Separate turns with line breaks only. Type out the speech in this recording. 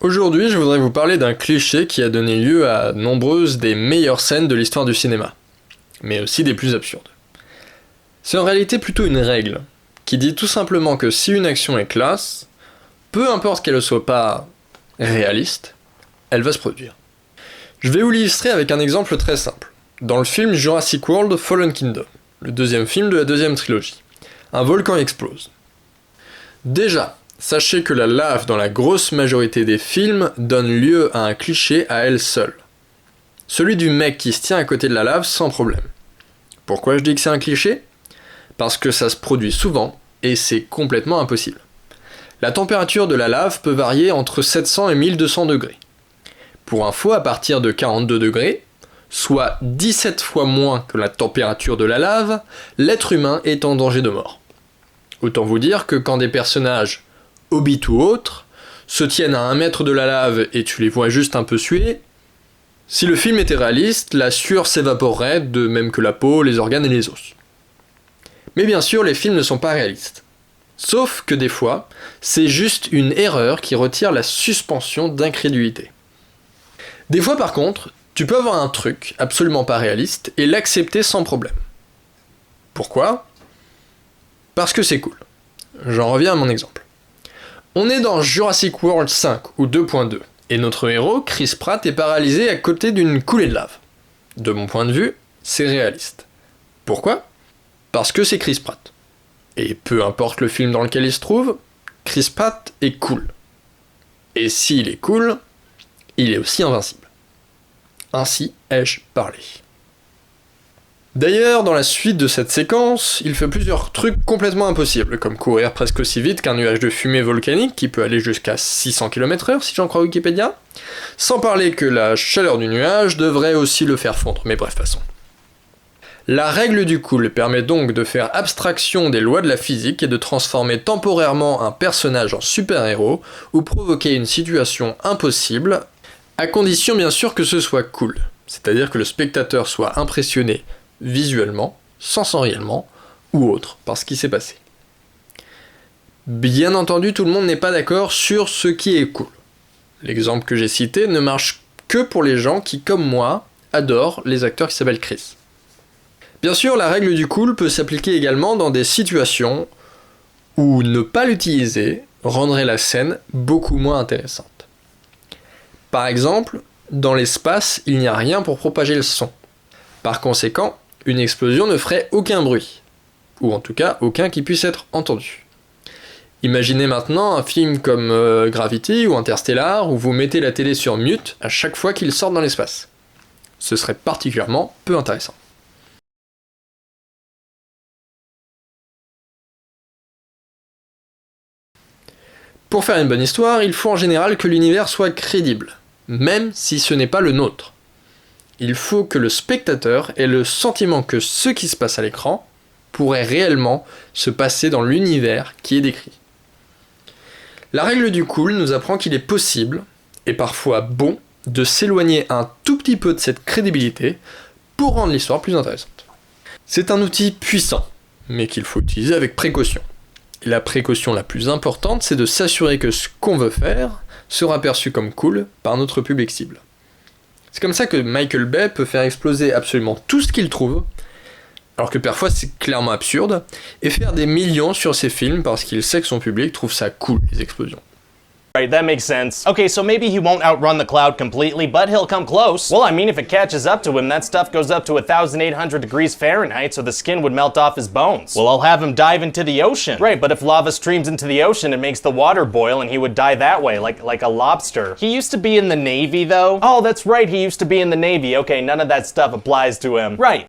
Aujourd'hui, je voudrais vous parler d'un cliché qui a donné lieu à nombreuses des meilleures scènes de l'histoire du cinéma, mais aussi des plus absurdes. C'est en réalité plutôt une règle, qui dit tout simplement que si une action est classe, peu importe qu'elle ne soit pas réaliste, elle va se produire. Je vais vous l'illustrer avec un exemple très simple. Dans le film Jurassic World Fallen Kingdom, le deuxième film de la deuxième trilogie, un volcan explose. Déjà, sachez que la lave dans la grosse majorité des films donne lieu à un cliché à elle seule. Celui du mec qui se tient à côté de la lave sans problème. Pourquoi je dis que c'est un cliché ? Parce que ça se produit souvent et c'est complètement impossible. La température de la lave peut varier entre 700 et 1200 degrés. Pour info, à partir de 42 degrés, soit 17 fois moins que la température de la lave, l'être humain est en danger de mort. Autant vous dire que quand des personnages, hobbits ou autres, se tiennent à 1 mètre de la lave et tu les vois juste un peu suer, si le film était réaliste, la sueur s'évaporerait, de même que la peau, les organes et les os. Mais bien sûr, les films ne sont pas réalistes. Sauf que des fois, c'est juste une erreur qui retire la suspension d'incrédulité. Des fois par contre, tu peux avoir un truc absolument pas réaliste et l'accepter sans problème. Pourquoi ? Parce que c'est cool. J'en reviens à mon exemple. On est dans Jurassic World 5 ou 2.2, et notre héros, Chris Pratt, est paralysé à côté d'une coulée de lave. De mon point de vue, c'est réaliste. Pourquoi ? Parce que c'est Chris Pratt. Et peu importe le film dans lequel il se trouve, Chris Pratt est cool. Et s'il est cool, il est aussi invincible. Ainsi ai-je parlé. D'ailleurs, dans la suite de cette séquence, il fait plusieurs trucs complètement impossibles, comme courir presque aussi vite qu'un nuage de fumée volcanique qui peut aller jusqu'à 600 km/h si j'en crois Wikipédia, sans parler que la chaleur du nuage devrait aussi le faire fondre, mais bref, passons. La règle du cool permet donc de faire abstraction des lois de la physique et de transformer temporairement un personnage en super-héros ou provoquer une situation impossible, à condition bien sûr que ce soit cool, c'est-à-dire que le spectateur soit impressionné visuellement, sensoriellement ou autre par ce qui s'est passé. Bien entendu, tout le monde n'est pas d'accord sur ce qui est cool. L'exemple que j'ai cité ne marche que pour les gens qui, comme moi, adorent les acteurs qui s'appellent Chris. Bien sûr, la règle du cool peut s'appliquer également dans des situations où ne pas l'utiliser rendrait la scène beaucoup moins intéressante. Par exemple, dans l'espace, il n'y a rien pour propager le son. Par conséquent, une explosion ne ferait aucun bruit, ou en tout cas aucun qui puisse être entendu. Imaginez maintenant un film comme Gravity ou Interstellar où vous mettez la télé sur mute à chaque fois qu'il sort dans l'espace. Ce serait particulièrement peu intéressant. Pour faire une bonne histoire, il faut en général que l'univers soit crédible, même si ce n'est pas le nôtre. Il faut que le spectateur ait le sentiment que ce qui se passe à l'écran pourrait réellement se passer dans l'univers qui est décrit. La règle du cool nous apprend qu'il est possible, et parfois bon, de s'éloigner un tout petit peu de cette crédibilité pour rendre l'histoire plus intéressante. C'est un outil puissant, mais qu'il faut utiliser avec précaution. Et la précaution la plus importante, c'est de s'assurer que ce qu'on veut faire sera perçu comme cool par notre public cible. C'est comme ça que Michael Bay peut faire exploser absolument tout ce qu'il trouve, alors que parfois c'est clairement absurde, et faire des millions sur ses films parce qu'il sait que son public trouve ça cool, les explosions.
Right, that makes sense. Okay, so maybe he won't outrun the cloud completely, but he'll come close. Well, I mean, if it catches up to him, that stuff goes up to 1,800 degrees Fahrenheit, so the skin would melt off his bones. Well, I'll have him dive into the ocean. Right, but if lava streams into the ocean, it makes the water boil, and he would die that way, like a lobster. He used to be in the Navy, though. Oh, that's right, he used to be in the Navy. Okay, none of that stuff applies to him. Right.